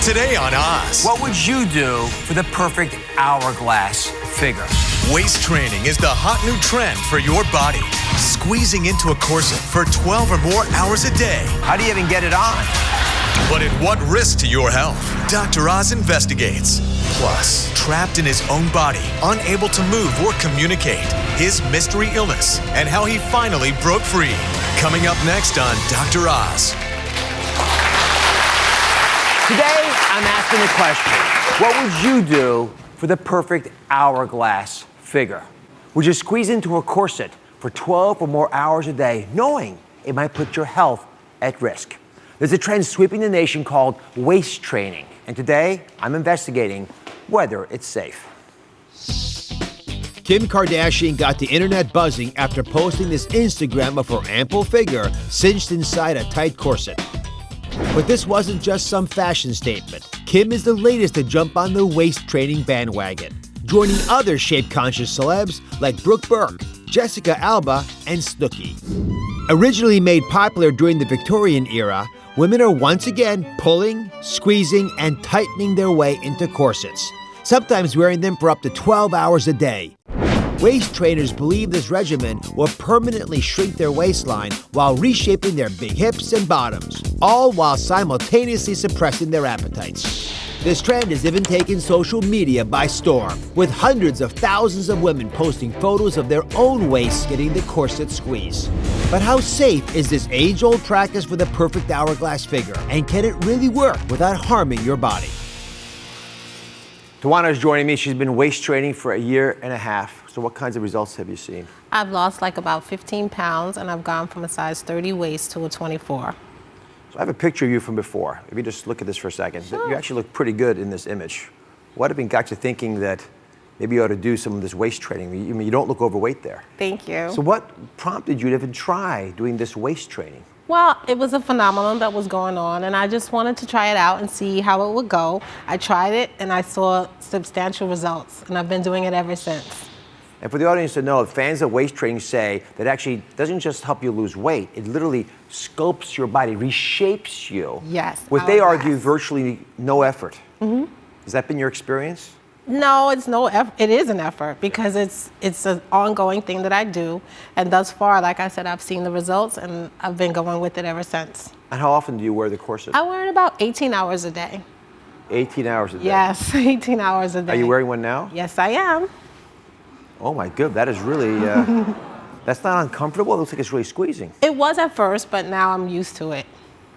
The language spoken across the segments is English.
Today on Oz. What would you do for the perfect hourglass figure? Waist training is the hot new trend for your body. Squeezing into a corset for 12 or more hours a day. How do you even get it on? But at what risk to your health? Dr. Oz investigates. Plus, trapped in his own body, unable to move or communicate, his mystery illness, and how he finally broke free. Coming up next on Dr. Oz. Today, I'm asking the question, what would you do for the perfect hourglass figure? Would you squeeze into a corset for 12 or more hours a day, knowing it might put your health at risk? There's a trend sweeping the nation called waist training, and today, I'm investigating whether it's safe. Kim Kardashian got the internet buzzing after posting this Instagram of her ample figure cinched inside a tight corset. But this wasn't just some fashion statement. Kim is the latest to jump on the waist training bandwagon, joining other shape-conscious celebs like Brooke Burke, Jessica Alba, and Snooki. Originally made popular during the Victorian era, women are once again pulling, squeezing, and tightening their way into corsets, sometimes wearing them for up to 12 hours a day. Waist trainers believe this regimen will permanently shrink their waistline while reshaping their big hips and bottoms, all while simultaneously suppressing their appetites. This trend has even taken social media by storm, with hundreds of thousands of women posting photos of their own waists getting the corset squeeze. But how safe is this age-old practice for the perfect hourglass figure, and can it really work without harming your body? Tawana is joining me. She's been waist training for a year and a half. So what kinds of results have you seen? I've lost like about 15 pounds, and I've gone from a size 30 waist to a 24. So I have a picture of you from before. If you just look at this for a second. Sure. You actually look pretty good in this image. What have got you thinking that maybe you ought to do some of this waist training? I mean, you don't look overweight there. Thank you. So what prompted you to even try doing this waist training? Well, it was a phenomenon that was going on, and I just wanted to try it out and see how it would go. I tried it, and I saw substantial results, and I've been doing it ever since. And for the audience to know, fans of waist training say that actually doesn't just help you lose weight, it literally sculpts your body, reshapes you. Yes. With, they argue, virtually no effort. Mm-hmm. Has that been your experience? No, it's no effort. It is an effort because it's an ongoing thing that I do. And thus far, like I said, I've seen the results, and I've been going with it ever since. And how often do you wear the corset? I wear it about 18 hours a day. 18 hours a day? Yes, 18 hours a day. Are you wearing one now? Yes, I am. Oh my God, that is really, that's not uncomfortable. It looks like it's really squeezing. It was at first, but now I'm used to it.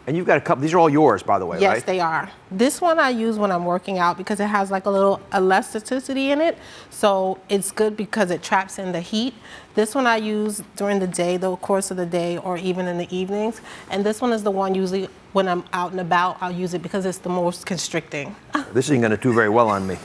And you've got a couple, these are all yours, by the way, yes, right? Yes, they are. This one I use when I'm working out because it has like a little elasticity in it. So it's good because it traps in the heat. This one I use during the day, the course of the day, or even in the evenings. And this one is the one usually when I'm out and about, I'll use it because it's the most constricting. This isn't gonna do very well on me.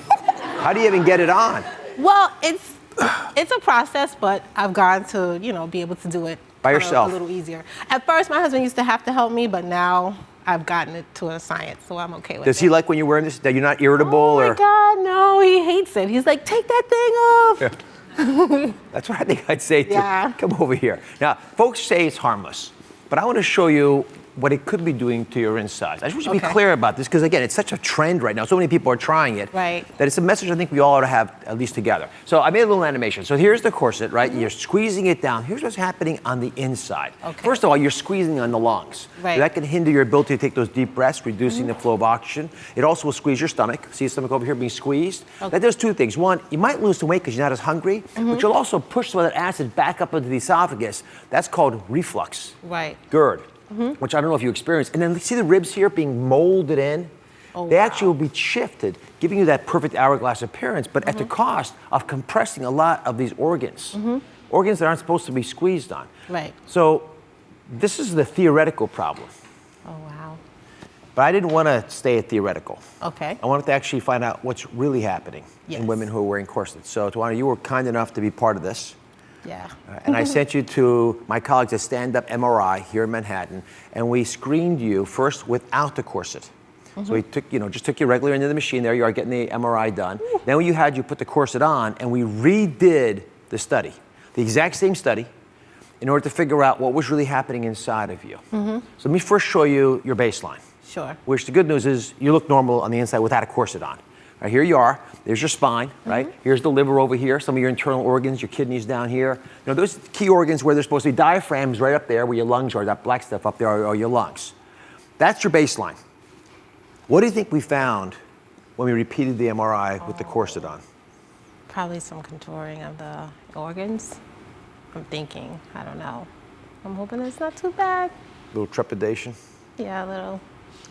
How do you even get it on? Well, it's a process, but I've gone to, be able to do it by yourself. A little easier. At first, my husband used to have to help me, but now I've gotten it to a science, so I'm okay with it. Does he like when you're wearing this, that you're not irritable? Oh my God, no, he hates it. He's like, take that thing off. Yeah. That's what I think I'd say too. Yeah. Come over here. Now, folks say it's harmless, but I want to show you what it could be doing to your insides. I just want you to be clear about this because, again, it's such a trend right now. So many people are trying it. Right. That it's a message I think we all ought to have at least together. So I made a little animation. So here's the corset, right? Mm-hmm. You're squeezing it down. Here's what's happening on the inside. Okay. First of all, you're squeezing on the lungs. Right. That can hinder your ability to take those deep breaths, reducing the flow of oxygen. It also will squeeze your stomach. See your stomach over here being squeezed? Okay. That does two things. One, you might lose some weight because you're not as hungry, but you'll also push some of that acid back up into the esophagus. That's called reflux. Right. GERD. Which I don't know if you experienced. And then see the ribs here being molded in? Oh, they actually will be shifted, giving you that perfect hourglass appearance, but at the cost of compressing a lot of these organs. Organs that aren't supposed to be squeezed on. Right. So this is the theoretical problem. Oh, wow. But I didn't want to stay at theoretical. Okay. I wanted to actually find out what's really happening in women who are wearing corsets. So Tawana, you were kind enough to be part of this. Yeah. And I sent you to my colleagues at Stand Up MRI here in Manhattan, and we screened you first without the corset. So we took, just took you regularly into the machine there. You are getting the MRI done. Then when you put the corset on, and we redid the study, the exact same study, in order to figure out what was really happening inside of you. So let me first show you your baseline. Sure. Which the good news is you look normal on the inside without a corset on. Right, here you are. There's your spine, right? Here's the liver over here, some of your internal organs, your kidneys down here. You know, those key organs where there's supposed to be diaphragms right up there where your lungs are, that black stuff up there are your lungs. That's your baseline. What do you think we found when we repeated the MRI with the corset on? Probably some contouring of the organs. I'm thinking, I don't know. I'm hoping it's not too bad. A little trepidation? Yeah, a little.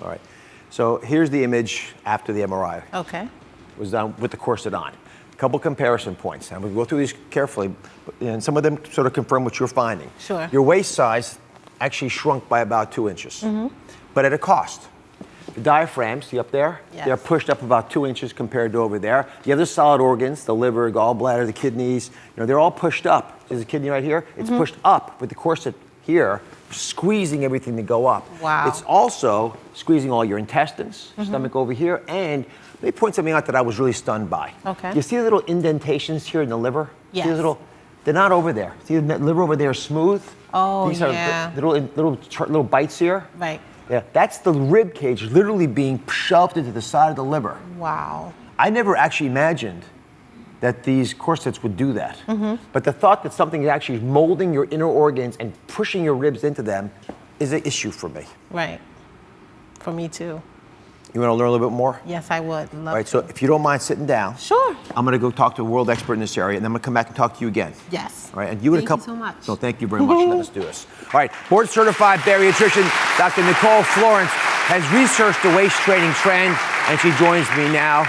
All right. So here's the image after the MRI. Okay. It was done with the corset on. A couple comparison points. And we'll go through these carefully, and some of them sort of confirm what you're finding. Sure. Your waist size actually shrunk by about 2 inches, but at a cost. The diaphragms, see up there? Yes. They're pushed up about 2 inches compared to over there. The other solid organs, the liver, gallbladder, the kidneys, you know, they're all pushed up. There's a kidney right here. It's pushed up with the corset here, squeezing everything to go up. Wow. It's also squeezing all your intestines, stomach over here, and let me point something out that I was really stunned by. Okay. You see the little indentations here in the liver? Yes. See those little, they're not over there. See the liver over there is smooth? Oh, These yeah. are little bites here. Right. Yeah, that's the rib cage literally being shoved into the side of the liver. Wow. I never actually imagined that these corsets would do that. But the thought that something is actually molding your inner organs and pushing your ribs into them is an issue for me. Right. For me too. You want to learn a little bit more? Yes, I would. Love All right, to. so if you don't mind sitting down, Sure. I'm going to go talk to a world expert in this area, and then I'm going to come back and talk to you again. Yes. All right, and you and a Thank you couple. so much. No, thank you very much. Let's do this. All right, board-certified bariatrician Dr. Nicole Florence has researched the waist training trend, and she joins me now.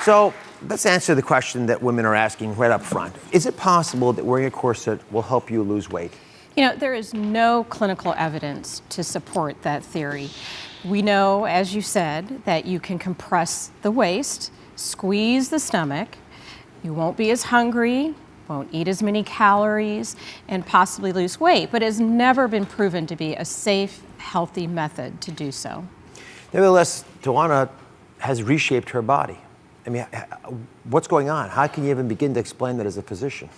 So let's answer the question that women are asking right up front. Is it possible that wearing a corset will help you lose weight? You know, there is no clinical evidence to support that theory. We know, as you said, that you can compress the waist, squeeze the stomach, you won't be as hungry, won't eat as many calories, and possibly lose weight, but it has never been proven to be a safe, healthy method to do so. Nevertheless, Tawana has reshaped her body. I mean, what's going on? How can you even begin to explain that as a physician?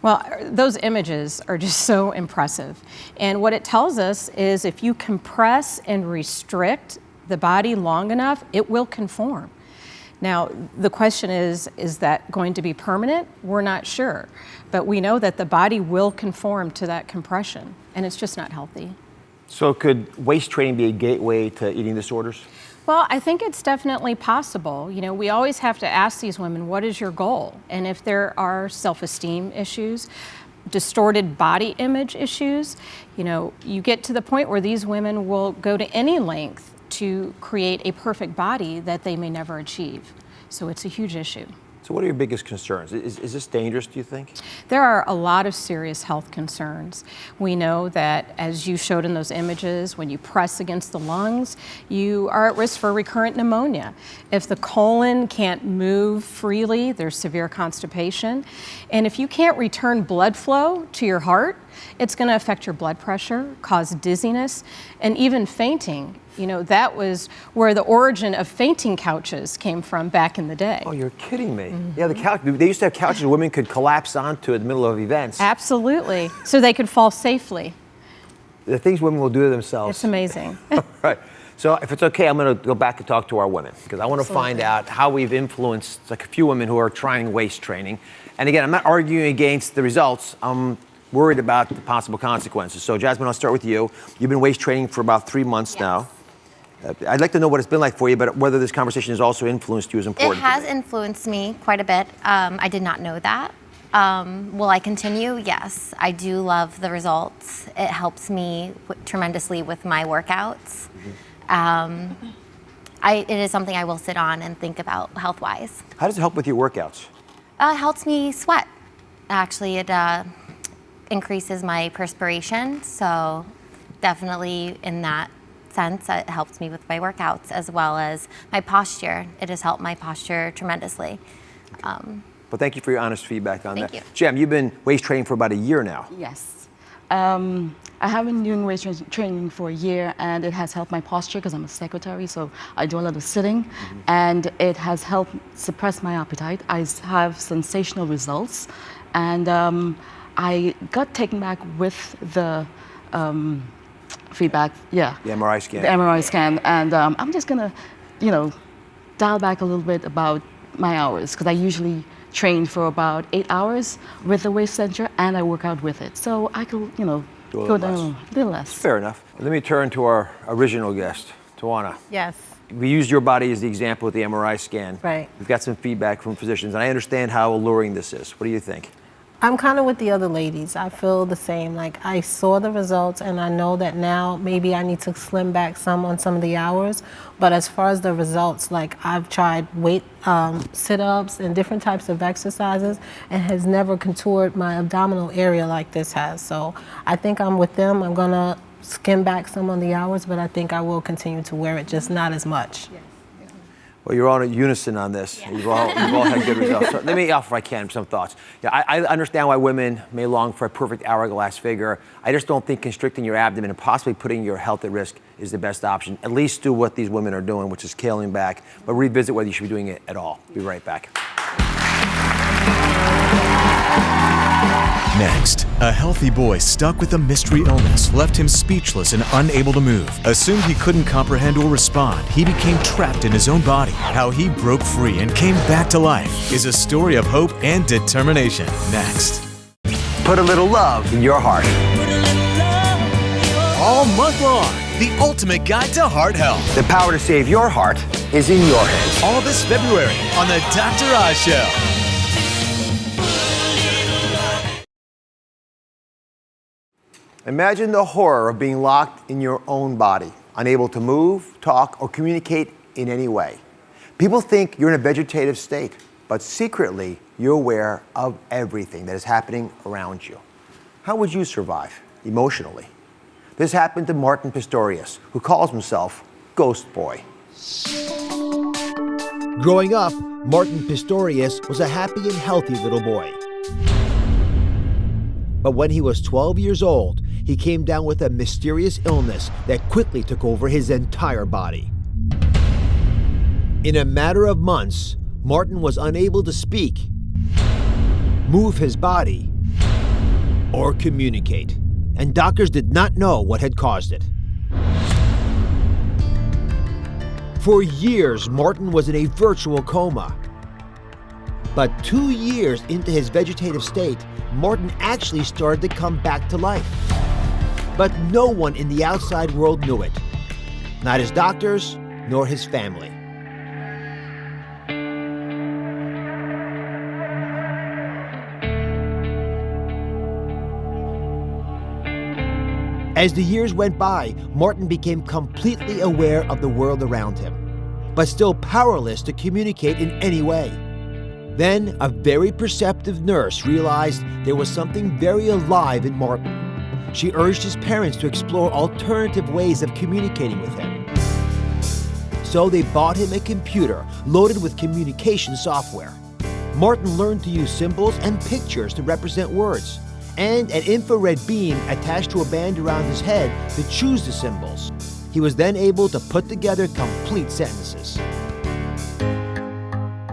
Well, those images are just so impressive. And what it tells us is if you compress and restrict the body long enough, it will conform. Now, the question is that going to be permanent? We're not sure. But we know that the body will conform to that compression, and it's just not healthy. So could waist training be a gateway to eating disorders? Well, I think it's definitely possible. You know, we always have to ask these women, what is your goal? And if there are self-esteem issues, distorted body image issues, you know, you get to the point where these women will go to any length to create a perfect body that they may never achieve. So it's a huge issue. So what are your biggest concerns? Is this dangerous, do you think? There are a lot of serious health concerns. We know that, as you showed in those images, when you press against the lungs, you are at risk for recurrent pneumonia. If the colon can't move freely, there's severe constipation. And if you can't return blood flow to your heart, it's going to affect your blood pressure, cause dizziness, and even fainting. You know, that was where the origin of fainting couches came from back in the day. Oh, you're kidding me. Yeah, the couch. They used to have couches women could collapse onto in the middle of events. Absolutely. So they could fall safely. The things women will do to themselves. It's amazing. Right. So if it's okay, I'm going to go back and talk to our women because I want to find out how we've influenced like a few women who are trying waist training. And again, I'm not arguing against the results. I'm worried about the possible consequences. So Jasmine, I'll start with you. You've been waist training for about 3 months now. I'd like to know what it's been like for you, but whether this conversation has also influenced you is important. It has influenced me quite a bit. I did not know that. Will I continue? Yes. I do love the results. It helps me tremendously with my workouts. It is something I will sit on and think about health-wise. How does it help with your workouts? It helps me sweat. Actually, it increases my perspiration, so definitely in that sense, it helps me with my workouts as well as my posture. It has helped my posture tremendously. Well, thank you for your honest feedback on that. Thank you. Jem, you've been waist training for about a year now. Yes. I have been doing waist training for a year, and it has helped my posture because I'm a secretary, so I do a lot of sitting, and it has helped suppress my appetite. I have sensational results, and I got taken back with the feedback. Yeah. The MRI scan. The MRI scan, and I'm just gonna, dial back a little bit about my hours because I usually train for about 8 hours with the waist center, and I work out with it, so I could, go down a little less. Fair enough. Let me turn to our original guest, Tawana. Yes. We used your body as the example with the MRI scan. Right. We've got some feedback from physicians, and I understand how alluring this is. What do you think? I'm kind of with the other ladies. I feel the same. Like, I saw the results, and I know that now maybe I need to slim back some on some of the hours. But as far as the results, like, I've tried weight sit-ups and different types of exercises, and has never contoured my abdominal area like this has. So I think I'm with them. I'm gonna skim back some on the hours, but I think I will continue to wear it, just not as much. Yeah. Well, you're all in unison on this. Yeah. You've all had good results. So let me offer, if I can, some thoughts. Yeah, I understand why women may long for a perfect hourglass figure. I just don't think constricting your abdomen and possibly putting your health at risk is the best option. At least do what these women are doing, which is scaling back, but revisit whether you should be doing it at all. Be right back. Next, a healthy boy stuck with a mystery illness left him speechless and unable to move. Assumed he couldn't comprehend or respond, he became trapped in his own body. How he broke free and came back to life is a story of hope and determination. Next. Put a little love in your heart. All month long, the ultimate guide to heart health. The power to save your heart is in your hands. All this February on the Dr. Oz Show. Imagine the horror of being locked in your own body, unable to move, talk, or communicate in any way. People think you're in a vegetative state, but secretly, you're aware of everything that is happening around you. How would you survive emotionally? This happened to Martin Pistorius, who calls himself Ghost Boy. Growing up, Martin Pistorius was a happy and healthy little boy. But when he was 12 years old, he came down with a mysterious illness that quickly took over his entire body. In a matter of months, Martin was unable to speak, move his body, or communicate, and doctors did not know what had caused it. For years, Martin was in a virtual coma. But 2 years into his vegetative state, Martin actually started to come back to life. But no one in the outside world knew it. Not his doctors, nor his family. As the years went by, Martin became completely aware of the world around him, but still powerless to communicate in any way. Then, a very perceptive nurse realized there was something very alive in Martin. She urged his parents to explore alternative ways of communicating with him. So they bought him a computer loaded with communication software. Martin learned to use symbols and pictures to represent words, and an infrared beam attached to a band around his head to choose the symbols. He was then able to put together complete sentences.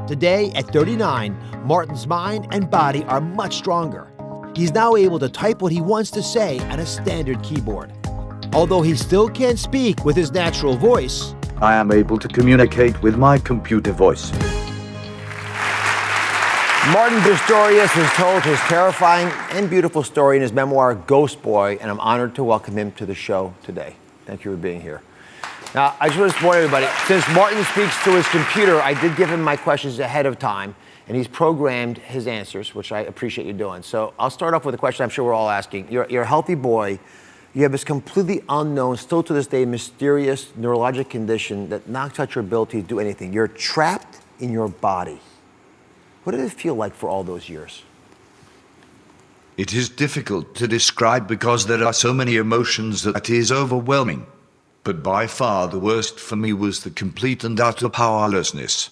Today, at 39, Martin's mind and body are much stronger. He's now able to type what he wants to say on a standard keyboard. Although he still can't speak with his natural voice, I am able to communicate with my computer voice. Martin Pistorius has told his terrifying and beautiful story in his memoir, Ghost Boy, and I'm honored to welcome him to the show today. Thank you for being here. Now, I just want to warn everybody, since Martin speaks to his computer, I did give him my questions ahead of time, and he's programmed his answers, which I appreciate you doing. So I'll start off with a question I'm sure we're all asking. You're a healthy boy. You have this completely unknown, still to this day, mysterious neurologic condition that knocks out your ability to do anything. You're trapped in your body. What did it feel like for all those years? It is difficult to describe because there are so many emotions that it is overwhelming. But by far the worst for me was the complete and utter powerlessness.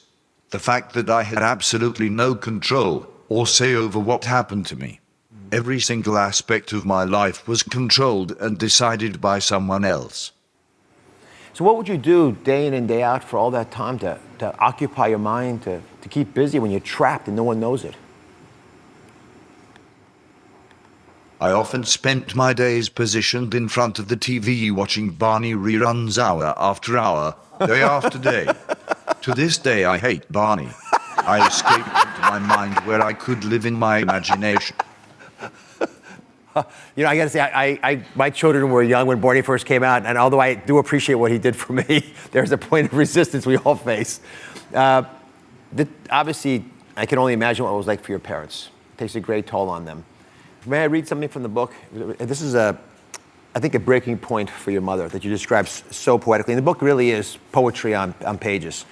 The fact that I had absolutely no control or say over what happened to me. Every single aspect of my life was controlled and decided by someone else. So what would you do day in and day out for all that time to occupy your mind, to keep busy when you're trapped and no one knows it? I often spent my days positioned in front of the TV watching Barney reruns hour after hour, day after day. To this day, I hate Barney. I escaped into my mind where I could live in my imagination. You know, I got to say, my children were young when Barney first came out, and although I do appreciate what he did for me, there's a point of resistance we all face. Obviously, I can only imagine what it was like for your parents. It takes a great toll on them. May I read something from the book? This is, I think, a breaking point for your mother that you describe so poetically. And the book really is poetry on pages.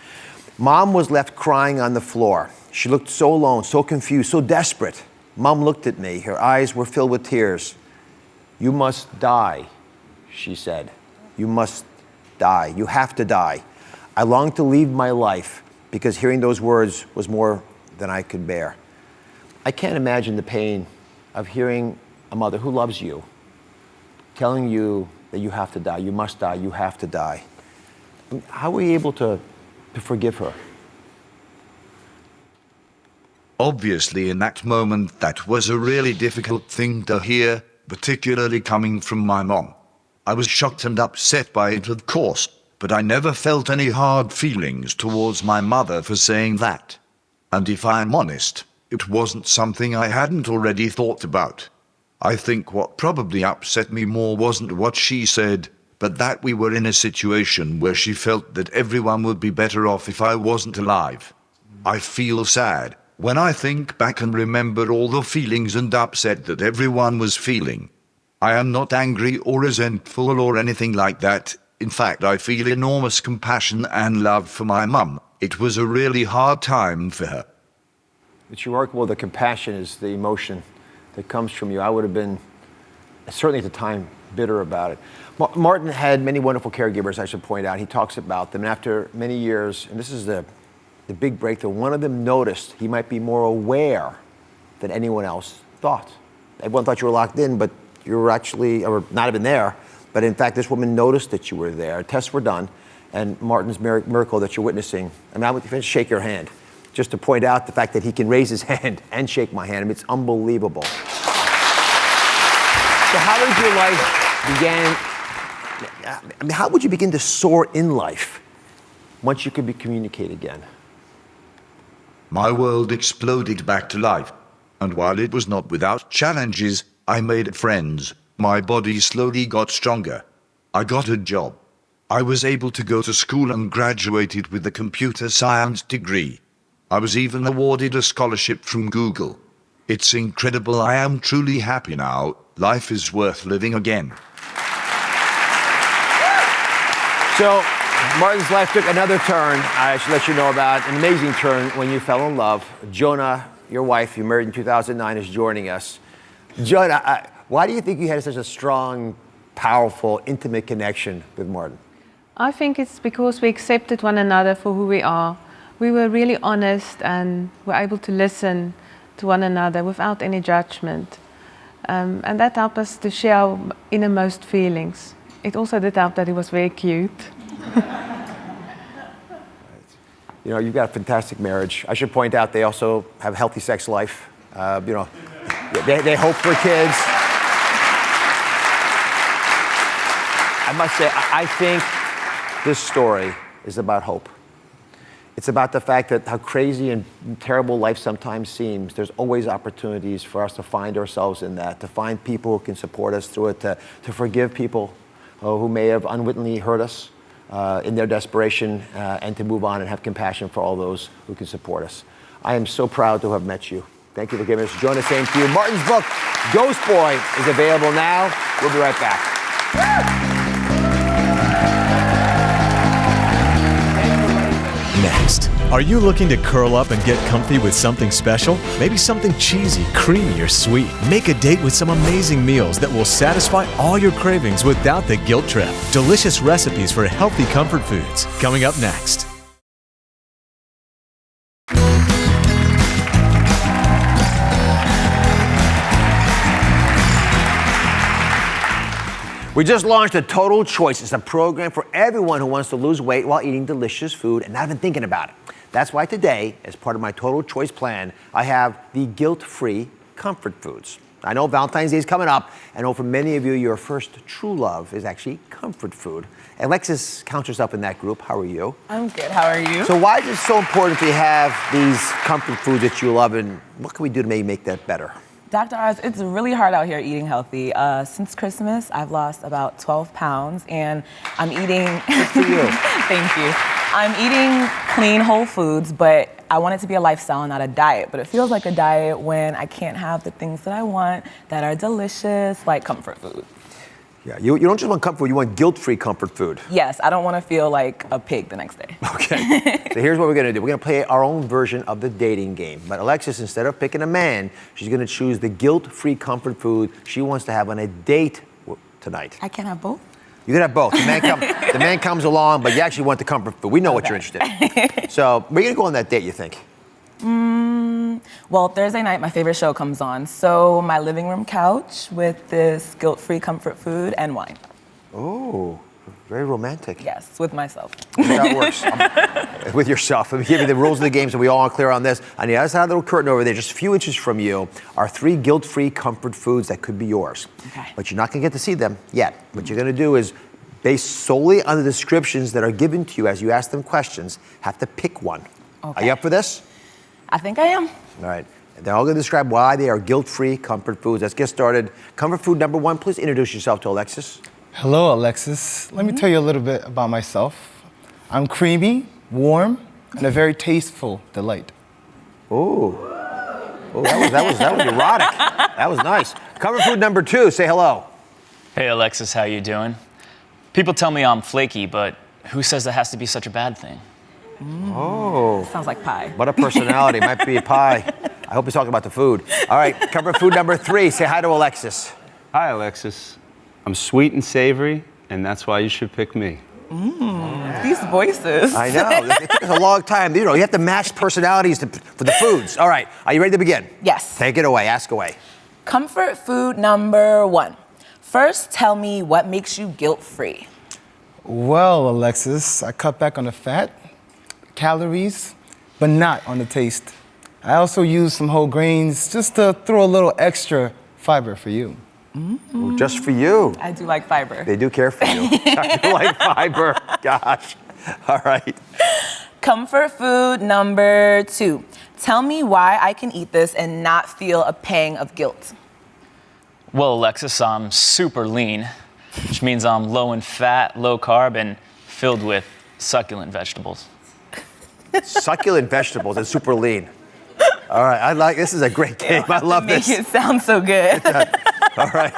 Mom was left crying on the floor. She looked so alone, so confused, so desperate. Mom looked at me. Her eyes were filled with tears. "You must die," she said. "You must die. You have to die." I longed to leave my life because hearing those words was more than I could bear. I can't imagine the pain of hearing a mother who loves you telling you that you have to die, you must die, you have to die. How were you able to forgive her? Obviously, in that moment, that was a really difficult thing to hear, particularly coming from my mom. I was shocked and upset by it, of course, but I never felt any hard feelings towards my mother for saying that. And if I'm honest, it wasn't something I hadn't already thought about. I think what probably upset me more wasn't what she said, but that we were in a situation where she felt that everyone would be better off if I wasn't alive. I feel sad when I think back and remember all the feelings and upset that everyone was feeling. I am not angry or resentful or anything like that. In fact, I feel enormous compassion and love for my mum. It was a really hard time for her. It's remarkable. The compassion is the emotion that comes from you. I would have been, certainly at the time, bitter about it. Martin had many wonderful caregivers, I should point out. He talks about them. And after many years, and this is the big breakthrough, one of them noticed he might be more aware than anyone else thought. Everyone thought you were locked in, but you were actually, or not even there. But in fact, this woman noticed that you were there. Tests were done. And Martin's miracle that you're witnessing, I mean, I would shake your hand, just to point out the fact that he can raise his hand and shake my hand. I mean, it's unbelievable. So how did your life begin? I mean, how would you begin to soar in life once you could communicate again? My world exploded back to life. And while it was not without challenges, I made friends. My body slowly got stronger. I got a job. I was able to go to school and graduated with a computer science degree. I was even awarded a scholarship from Google. It's incredible. I am truly happy now. Life is worth living again. So, Martin's life took another turn. I should let you know about an amazing turn when you fell in love. Jonah, your wife, you married in 2009, is joining us. Jonah, why do you think you had such a strong, powerful, intimate connection with Martin? I think it's because we accepted one another for who we are. We were really honest and were able to listen to one another without any judgment. And that helped us to share our innermost feelings. It also did help that he was very cute. You know, you've got a fantastic marriage. I should point out they also have a healthy sex life. You know, they hope for kids. I must say, I think this story is about hope. It's about the fact that how crazy and terrible life sometimes seems, there's always opportunities for us to find ourselves in that, to find people who can support us through it, to forgive people who may have unwittingly hurt us in their desperation, and to move on and have compassion for all those who can support us. I am so proud to have met you. Thank you for giving us Jonah. Same to you. Martin's book, Ghost Boy, is available now. We'll be right back. Next, are you looking to curl up and get comfy with something special? Maybe something cheesy, creamy, or sweet. Make a date with some amazing meals that will satisfy all your cravings without the guilt trip. Delicious recipes for healthy comfort foods. Coming up next. We just launched a Total Choice. It's a program for everyone who wants to lose weight while eating delicious food and not even thinking about it. That's why today, as part of my Total Choice plan, I have the guilt-free comfort foods. I know Valentine's Day is coming up. I know for many of you, your first true love is actually comfort food. Alexis counts herself in that group. How are you? I'm good. How are you? So why is it so important to have these comfort foods that you love, and what can we do to maybe make that better? Dr. Oz, it's really hard out here eating healthy. Since Christmas, I've lost about 12 pounds, and I'm eating... Good for you. Thank you. I'm eating clean, whole foods, but I want it to be a lifestyle, not a diet. But it feels like a diet when I can't have the things that I want that are delicious, like comfort food. Yeah, you don't just want comfort food, you want guilt-free comfort food. Yes, I don't want to feel like a pig the next day. Okay, so here's what we're gonna do. We're gonna play our own version of the dating game. But Alexis, instead of picking a man, she's gonna choose the guilt-free comfort food she wants to have on a date tonight. I can't have both? You can have both. The man comes along, but you actually want the comfort food. We know what you're interested in. So where are you gonna go on that date, you think? Well, Thursday night, my favorite show comes on. So my living room couch with this guilt-free comfort food and wine. Oh, very romantic. Yes, with myself. That works. With yourself. Let me give you the rules of the game so we all are clear on this. On the other side of the little curtain over there, just a few inches from you, are 3 guilt-free comfort foods that could be yours. Okay. But you're not gonna get to see them yet. What you're gonna do is, based solely on the descriptions that are given to you as you ask them questions, have to pick one. Okay. Are you up for this? I think I am. All right. They're all going to describe why they are guilt-free comfort foods. Let's get started. Comfort food number 1, please introduce yourself to Alexis. Hello, Alexis. Let me tell you a little bit about myself. I'm creamy, warm, and a very tasteful delight. Oh, that was erotic. That was nice. Comfort food number 2, say hello. Hey, Alexis, how you doing? People tell me I'm flaky, but who says that has to be such a bad thing? Oh. Sounds like pie. What a personality. Might be a pie. I hope he's talking about the food. All right, comfort food number 3. Say hi to Alexis. Hi, Alexis. I'm sweet and savory, and that's why you should pick me. These voices. I know. It took us a long time. You have to match personalities for the foods. All right, are you ready to begin? Yes. Take it away. Ask away. Comfort food number 1. First, tell me what makes you guilt-free. Well, Alexis, I cut back on the fat, calories, but not on the taste. I also use some whole grains just to throw a little extra fiber for you. Well, just for you. I do like fiber. They do care for you. I do like fiber. Gosh. All right. Comfort food number 2. Tell me why I can eat this and not feel a pang of guilt. Well, Alexis, I'm super lean, which means I'm low in fat, low carb, and filled with succulent vegetables. Succulent vegetables and super lean. All right, this is a great game. I love this. Make it sound so good. All right.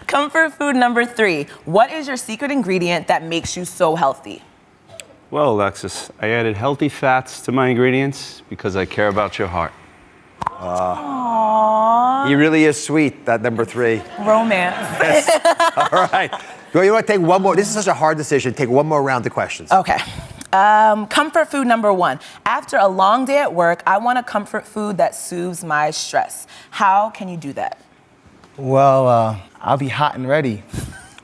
Comfort food number 3. What is your secret ingredient that makes you so healthy? Well, Alexis, I added healthy fats to my ingredients because I care about your heart. Aww. He really is sweet, that number 3. Romance. Yes. All right. You want to take one more? This is such a hard decision. Take one more round of questions. Okay. Comfort food number 1. After a long day at work, I want a comfort food that soothes my stress. How can you do that? Well, I'll be hot and ready,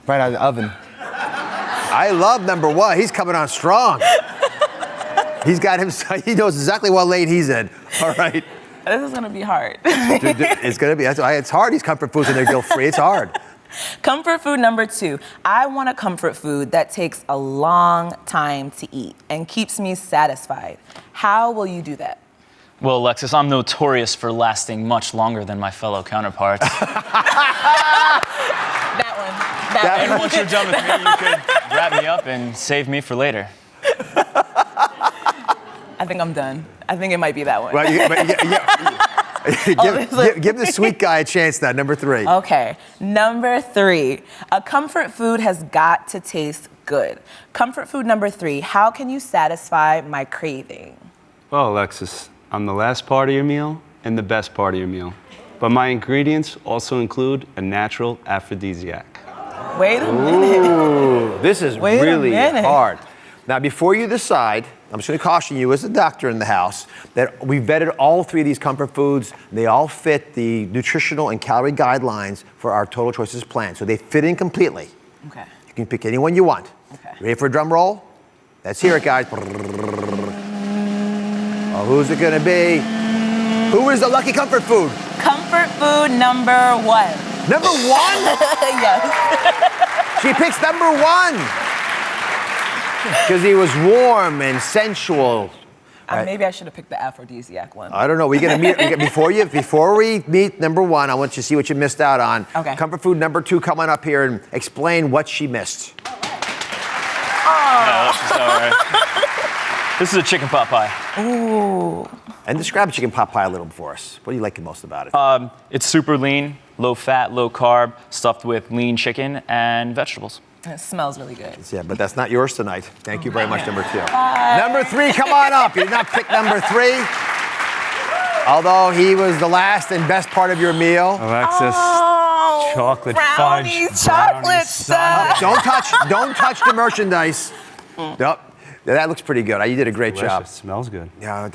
right out of the oven. I love number 1. He's coming on strong. He knows exactly what lane he's in. All right. This is going to be hard. It's going to be. It's hard, these comfort foods, and they're guilt-free. It's hard. Comfort food number 2. I want a comfort food that takes a long time to eat and keeps me satisfied. How will you do that? Well, Alexis, I'm notorious for lasting much longer than my fellow counterparts. That And once you're done with me, you could wrap me up and save me for later. I think I'm done. I think it might be that one. Well, give the sweet guy a chance now, number 3. Okay, number 3. A comfort food has got to taste good. Comfort food number 3. How can you satisfy my craving? Well, Alexis, I'm the last part of your meal and the best part of your meal. But my ingredients also include a natural aphrodisiac. Wait a minute. Ooh, this is really hard. Now, before you decide, I'm just going to caution you as a doctor in the house that we vetted all 3 of these comfort foods. They all fit the nutritional and calorie guidelines for our Total Choices plan. So they fit in completely. Okay. You can pick any one you want. Okay. Ready for a drum roll? Let's hear it, guys. Oh, who's it going to be? Who is the lucky comfort food? Comfort food number 1. Number 1? Yes. She picks number 1. Because he was warm and sensual. Maybe I should have picked the aphrodisiac one. I don't know. Before we meet number 1, I want you to see what you missed out on. Okay. Comfort food number 2, come on up here and explain what she missed. No, that's just all right. This is a chicken pot pie. Ooh. And describe chicken pot pie a little for us. What do you like the most about it? It's super lean, low fat, low carb, stuffed with lean chicken and vegetables. And it smells really good. Yeah, but that's not yours tonight. Thank you very much, number 2. Number 3, come on up. You did not pick number 3. Although he was the last and best part of your meal. Alexis, chocolate brownies, fudge. chocolate stuff. Don't touch the merchandise. Nope. That looks pretty good. You did a great job. It smells good. Yeah,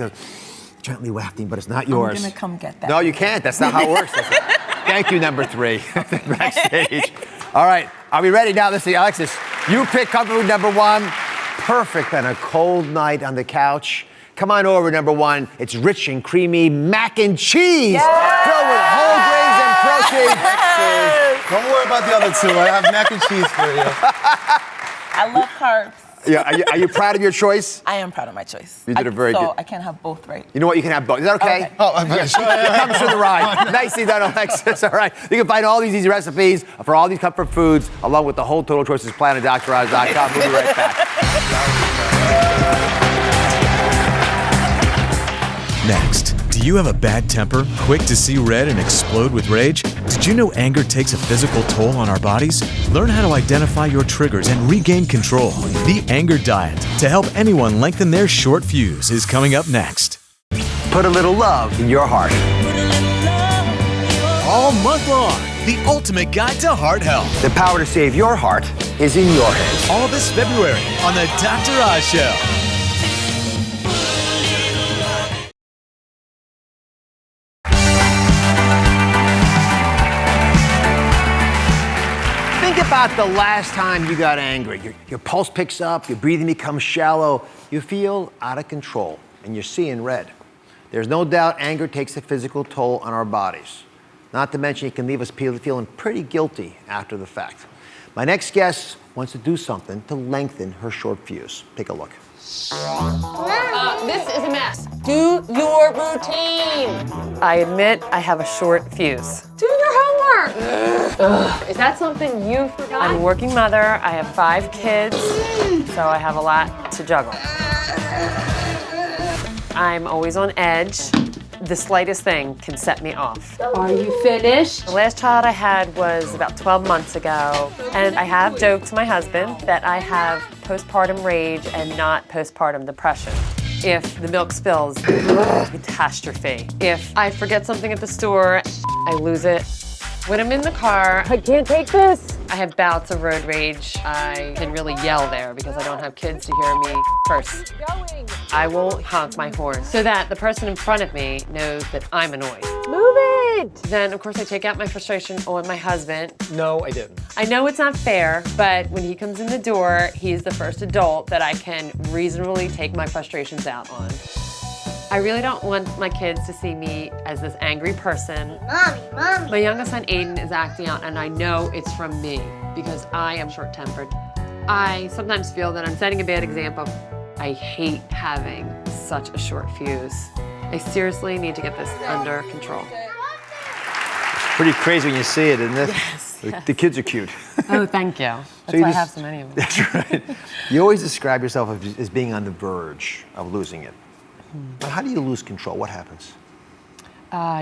gently wafting, but it's not yours. I'm gonna come get that. No, you can't. That's not how it works. Thank you, number 3. Backstage. All right, are we ready now? Let's see, Alexis, you pick comfort food number 1. Perfect on a cold night on the couch. Come on over, number 1. It's rich and creamy mac and cheese filled with whole grains and protein. Don't worry about the other 2. I have mac and cheese for you. I love carbs. Yeah, are you proud of your choice? I am proud of my choice. You did a very good. So I can't have both, right? You know what? You can have both. Is that okay? Oh, I'm sure. It comes for the ride. Nicely done, Alexis. All right. You can find all these easy recipes for all these comfort foods, along with the whole Total Choices plan at DrOz.com. We'll be right back. Next, do you have a bad temper, quick to see red and explode with rage? Did you know anger takes a physical toll on our bodies? Learn how to identify your triggers and regain control. The Anger Diet to help anyone lengthen their short fuse is coming up next. Put a little love in your heart. All month long, the ultimate guide to heart health. The power to save your heart is in your hands. All this February on the Dr. Oz Show. Think about the last time you got angry. Your pulse picks up, your breathing becomes shallow, you feel out of control, and you're seeing red. There's no doubt anger takes a physical toll on our bodies. Not to mention it can leave us feeling pretty guilty after the fact. My next guest wants to do something to lengthen her short fuse. Take a look. This is a mess. Do your routine. I admit I have a short fuse. Do your homework. Is that something you forgot? I'm a working mother. I have 5 kids, so I have a lot to juggle. I'm always on edge. The slightest thing can set me off. Are you finished? The last child I had was about 12 months ago, and I have joked to my husband that I have postpartum rage and not postpartum depression. If the milk spills, catastrophe. If I forget something at the store, I lose it. When I'm in the car, I can't take this. I have bouts of road rage. I can really yell there because I don't have kids to hear me curse. I will honk my horn so that the person in front of me knows that I'm annoyed. Move it! Then, of course, I take out my frustration on my husband. No, I didn't. I know it's not fair, but when he comes in the door, he's the first adult that I can reasonably take my frustrations out on. I really don't want my kids to see me as this angry person. Mommy. My youngest son, Aiden, is acting out, and I know it's from me because I am short-tempered. I sometimes feel that I'm setting a bad example. I hate having such a short fuse. I seriously need to get this under control. It's pretty crazy when you see it, isn't it? Yes. The kids are cute. Oh, thank you. That's why I have so many of them. That's right. You always describe yourself as being on the verge of losing it. But how do you lose control? What happens?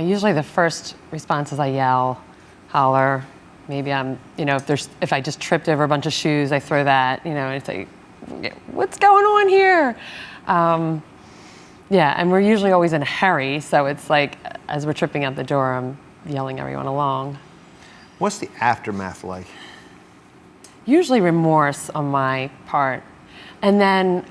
Usually the first response is I yell, holler. Maybe I'm, if I just tripped over a bunch of shoes, I throw that, and say, what's going on here? And we're usually always in a hurry, so it's like, as we're tripping out the door, I'm yelling everyone along. What's the aftermath like? Usually remorse on my part. And then,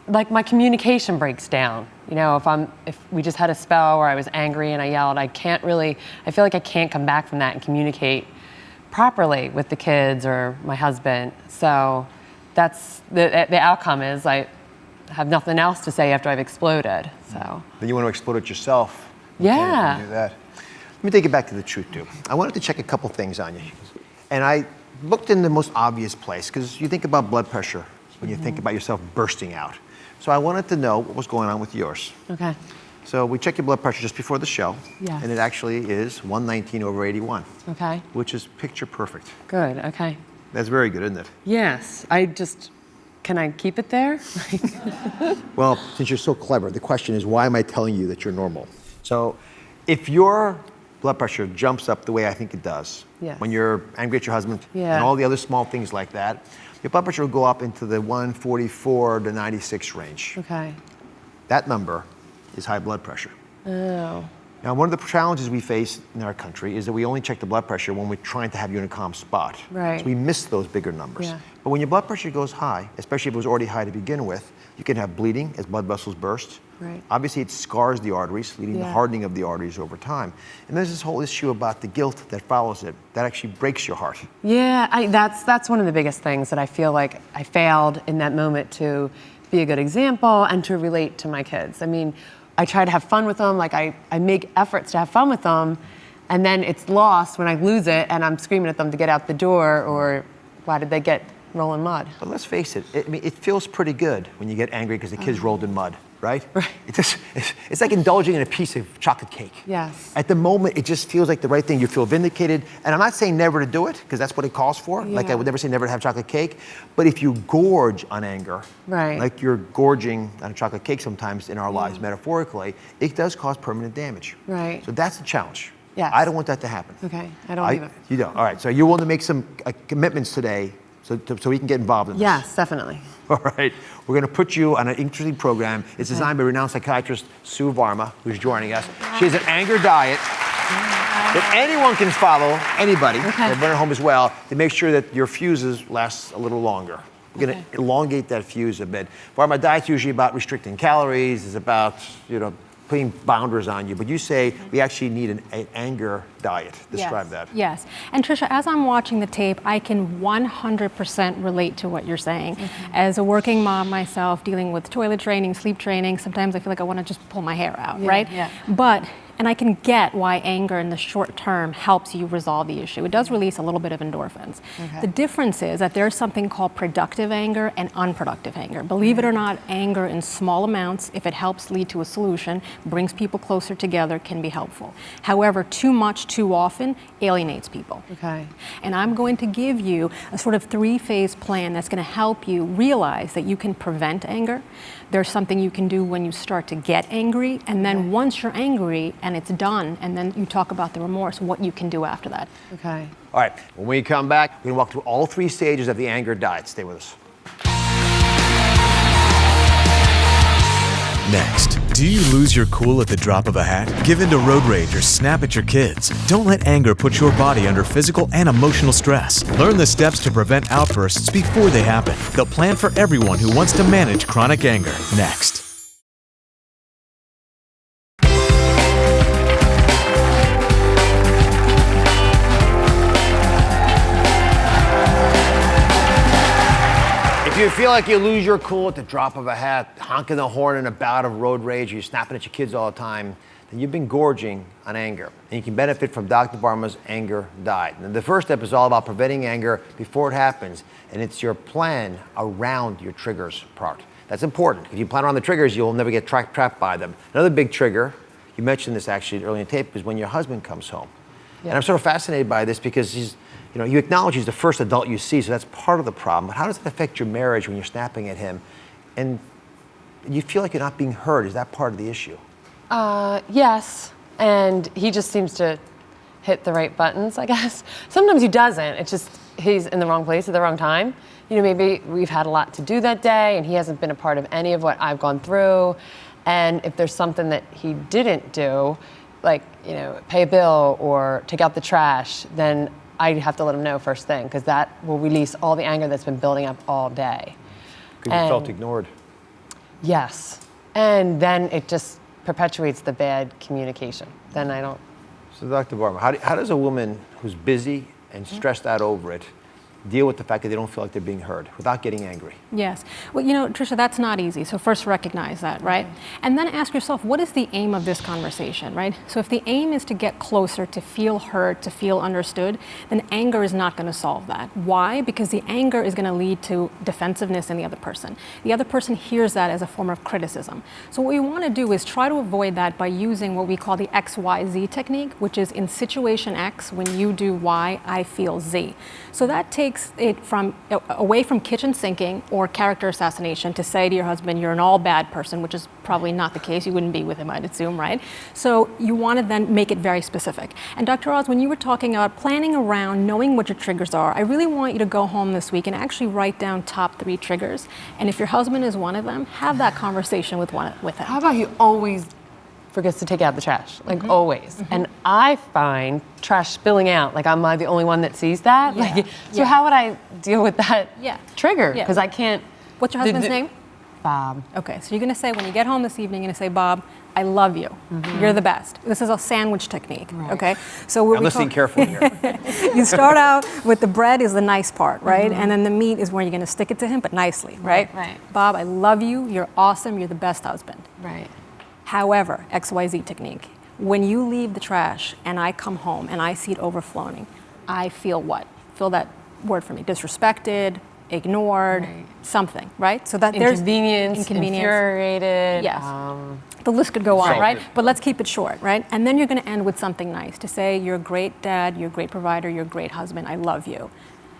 like my communication breaks down. If we just had a spell where I was angry and I yelled, I feel like I can't come back from that and communicate properly with the kids or my husband. So that's the outcome is I have nothing else to say after I've exploded. So. Then you want to explode it yourself. Yeah. You do that. me take it back to the truth tube. I wanted to check a couple things on you. And I looked in the most obvious place, because you think about blood pressure when you think about yourself bursting out. So I wanted to know what was going on with yours. Okay. So we checked your blood pressure just before the show. Yes. And it actually is 119/81. Okay. Which is picture perfect. Good. Okay. That's very good, isn't it? Yes. Can I keep it there? Well, since you're so clever, the question is, why am I telling you that you're normal? So if your blood pressure jumps up the way I think it does, Yes. when you're angry at your husband Yeah. and all the other small things like that, your blood pressure will go up into the 144 to 96 range. Okay. That number is high blood pressure. Oh. Now, one of the challenges we face in our country is that we only check the blood pressure when we're trying to have you in a calm spot. Right. So we miss those bigger numbers. Yeah. But when your blood pressure goes high, especially if it was already high to begin with, you can have bleeding as blood vessels burst. Right. Obviously, it scars the arteries, leading to Yeah. hardening of the arteries over time. And there's this whole issue about the guilt that follows it, that actually breaks your heart. Yeah, that's one of the biggest things that I feel like I failed in that moment to be a good example and to relate to my kids. I mean, I try to have fun with them, like I make efforts to have fun with them, and then it's lost when I lose it and I'm screaming at them to get out the door, or why did they get rolling mud? But let's face it, it feels pretty good when you get angry because the kids rolled in mud, right? Right. It's like indulging in a piece of chocolate cake. Yes. At the moment, it just feels like the right thing. You feel vindicated. And I'm not saying never to do it, because that's what it calls for. Like I would never say never to have chocolate cake. But if you gorge on anger, Right. like you're gorging on a chocolate cake sometimes in our lives, metaphorically, it does cause permanent damage. Right. So that's the challenge. Yes. I don't want that to happen. Okay, I don't either. You don't. All right. So you're willing to make some commitments today so we can get involved in this? Yes, definitely. All right. We're going to put you on an interesting program. It's designed by renowned psychiatrist Sue Varma, who's joining us. She has an anger diet that anyone can follow, anybody, and run at home as well, to make sure that your fuses last a little longer. We're going to elongate that fuse a bit. Varma, diet's usually about restricting calories. It's about, putting boundaries on you, but you say we actually need an anger diet. Describe that. Yes, and Trisha, as I'm watching the tape, I can 100% relate to what you're saying. As a working mom myself, dealing with toilet training, sleep training, sometimes I feel like I want to just pull my hair out, right? Yeah. And I can get why anger in the short term helps you resolve the issue. It does release a little bit of endorphins. The difference is that there's something called productive anger and unproductive anger. Believe it or not, anger in small amounts, if it helps lead to a solution, brings people closer together, can be helpful. However, too much, too often, alienates people. Okay. And I'm going to give you a sort of 3-phase plan that's going to help you realize that you can prevent anger. There's something you can do when you start to get angry, and then once you're angry and it's done, and then you talk about the remorse, what you can do after that. Okay. All right. When we come back, we're going to walk through all 3 stages of the anger diet. Stay with us. Next, do you lose your cool at the drop of a hat? Give in to road rage or snap at your kids? Don't let anger put your body under physical and emotional stress. Learn the steps to prevent outbursts before they happen. The plan for everyone who wants to manage chronic anger. Next. If you feel like you lose your cool at the drop of a hat, honking the horn in a bout of road rage, or you're snapping at your kids all the time, then you've been gorging on anger. And you can benefit from Dr. Varma's anger diet. And the first step is all about preventing anger before it happens. And it's your plan around your triggers part. That's important. If you plan around the triggers, you'll never get trapped by them. Another big trigger, you mentioned this actually earlier in the tape, is when your husband comes home. And I'm sort of fascinated by this because you acknowledge he's the first adult you see, so that's part of the problem. But how does it affect your marriage when you're snapping at him? And you feel like you're not being heard. Is that part of the issue? Yes, and he just seems to hit the right buttons, I guess. Sometimes he doesn't. It's just he's in the wrong place at the wrong time. Maybe we've had a lot to do that day, and he hasn't been a part of any of what I've gone through. And if there's something that he didn't do, like pay a bill or take out the trash, then I have to let him know first thing, because that will release all the anger that's been building up all day. Because you felt ignored. Yes. And then it just perpetuates the bad communication. Then I don't. So Dr. Varma, how does a woman who's busy and stressed out over it deal with the fact that they don't feel like they're being heard without getting angry? Yes. Well, you know, Tricia, that's not easy. So first recognize that, right? And then ask yourself, what is the aim of this conversation, right? So if the aim is to get closer, to feel heard, to feel understood, then anger is not going to solve that. Why? Because the anger is going to lead to defensiveness in the other person. The other person hears that as a form of criticism. So what we want to do is try to avoid that by using what we call the XYZ technique, which is in situation X, when you do Y, I feel Z. So that takes it from away from kitchen sinking or character assassination to say to your husband, you're an all bad person, which is probably not the case. You wouldn't be with him, I'd assume, right? So you want to then make it very specific. And Dr. Oz, when you were talking about planning around knowing what your triggers are, I really want you to go home this week and actually write down top 3 triggers. And if your husband is one of them, have that conversation with him. How about he always forgets to take out the trash, like always. And I find trash spilling out, like am I the only one that sees that? Yeah. Like, so how would I deal with that trigger? Yeah. Because I can't. What's your husband's name? Bob. Okay, so you're going to say, when you get home this evening, you're going to say, Bob, I love you. You're the best. This is a sandwich technique, okay? So I'm listening carefully here. You start out with the bread is the nice part, right? And then the meat is where you're going to stick it to him, but nicely, right? Bob, I love you. You're awesome. You're the best husband. Right. However, XYZ technique, when you leave the trash and I come home and I see it overflowing, I feel what? Feel that word for me. Disrespected, ignored, something, right? So that there's inconvenience, infuriated. Yes. The list could go on, right? But let's keep it short, right? And then you're going to end with something nice to say, you're a great dad, you're a great provider, you're a great husband, I love you.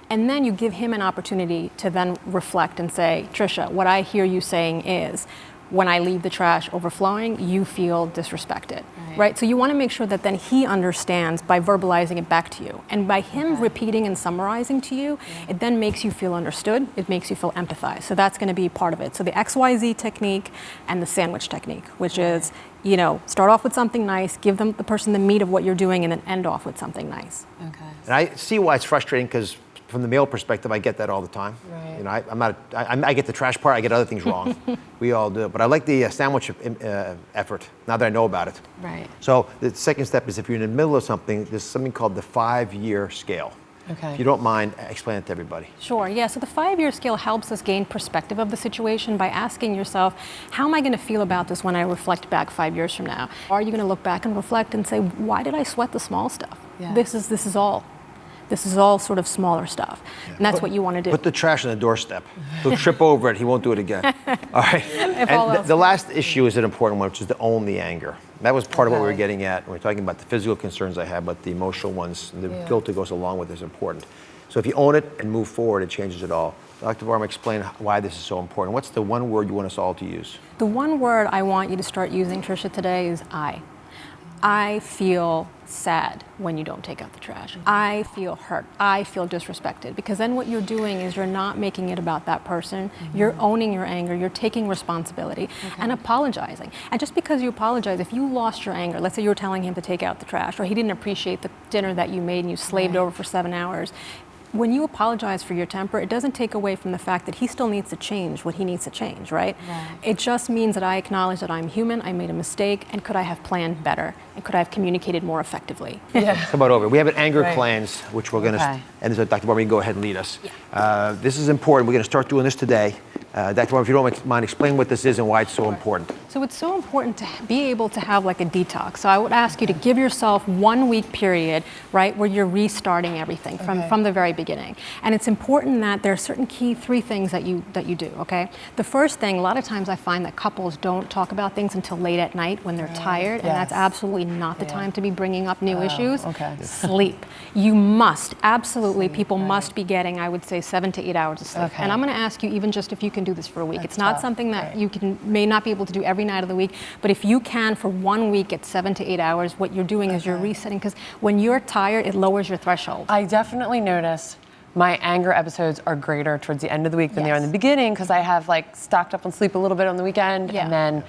And then you give him an opportunity to then reflect and say, Tricia, what I hear you saying is, when I leave the trash overflowing, you feel disrespected, right? So you want to make sure that then he understands by verbalizing it back to you. And by him repeating and summarizing to you, it then makes you feel understood. It makes you feel empathized. So that's going to be part of it. So the XYZ technique and the sandwich technique, which is, you know, start off with something nice, give the person the meat of what you're doing, and then end off with something nice. Okay. And I see why it's frustrating, because from the male perspective, I get that all the time. Right. You know, I get the trash part, I get other things wrong. We all do. But I like the sandwich effort, now that I know about it. Right. So the second step is, if you're in the middle of something, there's something called the 5-year scale. Okay. If you don't mind, explain it to everybody. Sure, yeah. So the 5-year scale helps us gain perspective of the situation by asking yourself, how am I going to feel about this when I reflect back 5 years from now? Are you going to look back and reflect and say, why did I sweat the small stuff? Yeah. This is all sort of smaller stuff. And that's what you want to do. Put the trash on the doorstep. He'll trip over it, he won't do it again. All right. And the last issue is an important one, which is to own the anger. That was part of what we were getting at. We were talking about the physical concerns I have, but the emotional ones, the guilt that goes along with it is important. So if you own it and move forward, it changes it all. Dr. Barham, explain why this is so important. What's the one word you want us all to use? The one word I want you to start using, Tricia, today is I. I feel sad when you don't take out the trash. I feel hurt. I feel disrespected. Because then what you're doing is you're not making it about that person. You're owning your anger. You're taking responsibility and apologizing. And just because you apologize, if you lost your anger, let's say you were telling him to take out the trash, or he didn't appreciate the dinner that you made and you slaved over for 7 hours, when you apologize for your temper, it doesn't take away from the fact that he still needs to change what he needs to change, right? It just means that I acknowledge that I'm human, I made a mistake, and could I have planned better? And could I have communicated more effectively? How about over? We have an anger cleanse, which we're going to, and so Dr. Barham, you can go ahead and lead us. This is important. We're going to start doing this today. Dr. Barham, if you don't mind, explain what this is and why it's so important. So it's so important to be able to have like a detox. So I would ask you to give yourself 1 week period, right, where you're restarting everything from the very beginning. And it's important that there are certain key 3 things that you do, okay? The first thing, a lot of times I find that couples don't talk about things until late at night when they're tired, and that's absolutely not the time to be bringing up new issues. Sleep. You must, absolutely, people must be getting, I would say, 7 to 8 hours of sleep. And I'm going to ask you, even just if you can do this for a week. It's not something that you may not be able to do every night of the week, but if you can for 1 week get 7 to 8 hours, what you're doing is you're resetting, because when you're tired, it lowers your threshold. I definitely notice my anger episodes are greater towards the end of the week than they are in the beginning, because I have like stocked up on sleep a little bit on the weekend, and then,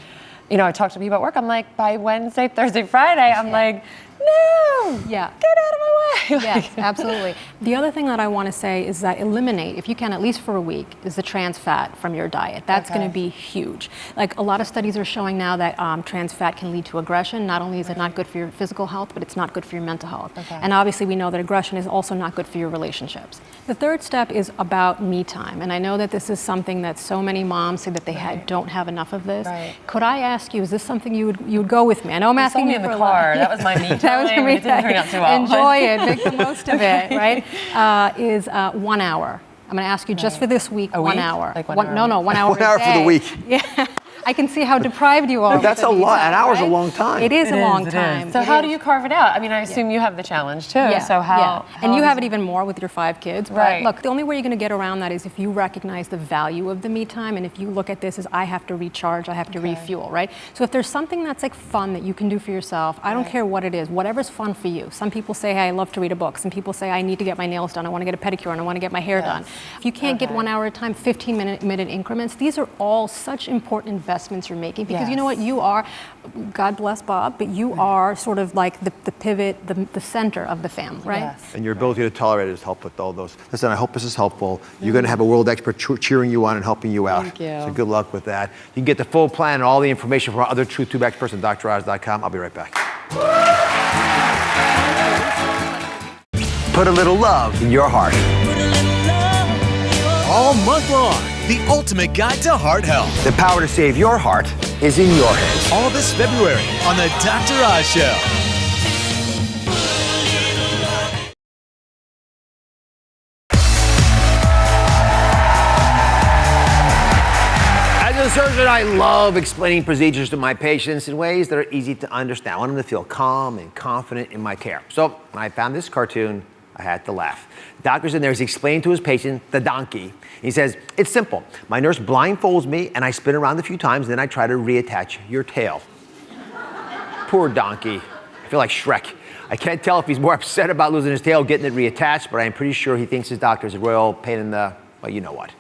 you know, I talk to people at work, I'm like, by Wednesday, Thursday, Friday, I'm like, No! Yeah. Get out of my way! Yes, absolutely. The other thing that I want to say is that eliminate, if you can, at least for a week, is the trans fat from your diet. That's going to be huge. Like a lot of studies are showing now that trans fat can lead to aggression. Not only is it not good for your physical health, but it's not good for your mental health. And obviously we know that aggression is also not good for your relationships. The third step is about me time. And I know that this is something that so many moms say that they don't have enough of this. Could I ask you, is this something you would go with me? I know I'm asking you in for the a car. lot. That was my me time. That was your me It didn't turn out too well. Enjoy it, make the most of it, right? Is 1 hour. I'm going to ask you just for this week, 1 hour. Like 1 hour? No, 1 hour 1 hour for the week. Yeah. I can see how deprived you are. That's a lot. An hour's a long time. It is a long time. So how do you carve it out? I mean, I assume you have the challenge too. So how? And you have it even more with your 5 kids. But Right. look, the only way you're going to get around that is if you recognize the value of the me time, and if you look at this as I have to recharge, I have to refuel, right? So if there's something that's like fun that you can do for yourself, I don't care what it is, whatever's fun for you. Some people say, hey, I love to read a book. Some people say, I need to get my nails done. I want to get a pedicure and I want to get my hair done. If you can't get 1 hour at a time, 15-minute increments, these are all such important investments you're making. Because you know what, you are, God bless Bob, but you are sort of like the pivot, the center of the family, right? And your ability to tolerate it is help with all those. Listen, I hope this is helpful. You're going to have a world expert cheering you on and helping you out. Thank you. So good luck with that. You can get the full plan and all the information from our other Truth Tube experts at DrOz.com. I'll be right back. Put a little love in your heart. All month long, the ultimate guide to heart health. The power to save your heart is in your hands. All this February on the Dr. Oz Show. As a surgeon, I love explaining procedures to my patients in ways that are easy to understand. I want them to feel calm and confident in my care. So when I found this cartoon, I had to laugh. Doctor's in there, he's explaining to his patient, the donkey. He says, it's simple. My nurse blindfolds me and I spin around a few times, then I try to reattach your tail. Poor donkey. I feel like Shrek. I can't tell if he's more upset about losing his tail, getting it reattached, but I'm pretty sure he thinks his doctor's a royal pain in the, well, you know what.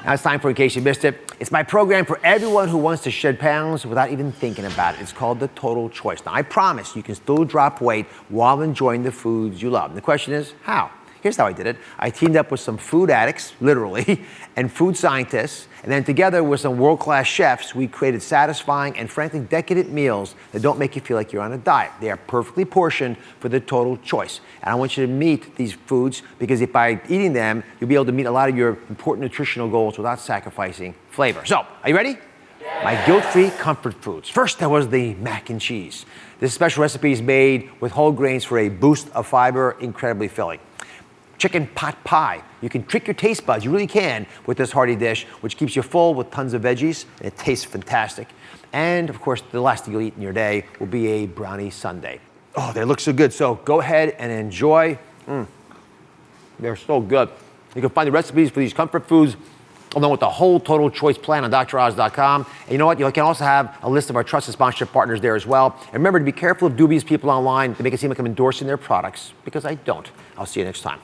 Now it's time for In Case You Missed It. It's my program for everyone who wants to shed pounds without even thinking about it. It's called The Total Choice. Now I promise you can still drop weight while enjoying the foods you love. And the question is, how? Here's how I did it. I teamed up with some food addicts, literally, and food scientists, and then together with some world-class chefs, we created satisfying and frankly decadent meals that don't make you feel like you're on a diet. They are perfectly portioned for the total choice. And I want you to meet these foods because if by eating them, you'll be able to meet a lot of your important nutritional goals without sacrificing flavor. So, are you ready? My guilt-free comfort foods. First, there was the mac and cheese. This special recipe is made with whole grains for a boost of fiber, incredibly filling. Chicken pot pie. You can trick your taste buds, you really can, with this hearty dish, which keeps you full with tons of veggies, and it tastes fantastic. And of course, the last thing you'll eat in your day will be a brownie sundae. Oh, they look so good, so go ahead and enjoy. They're so good. You can find the recipes for these comfort foods along with the whole Total Choice plan on DrOz.com. And you know what? You can also have a list of our trusted sponsorship partners there as well. And remember to be careful of dubious people online that make it seem like I'm endorsing their products, because I don't. I'll see you next time.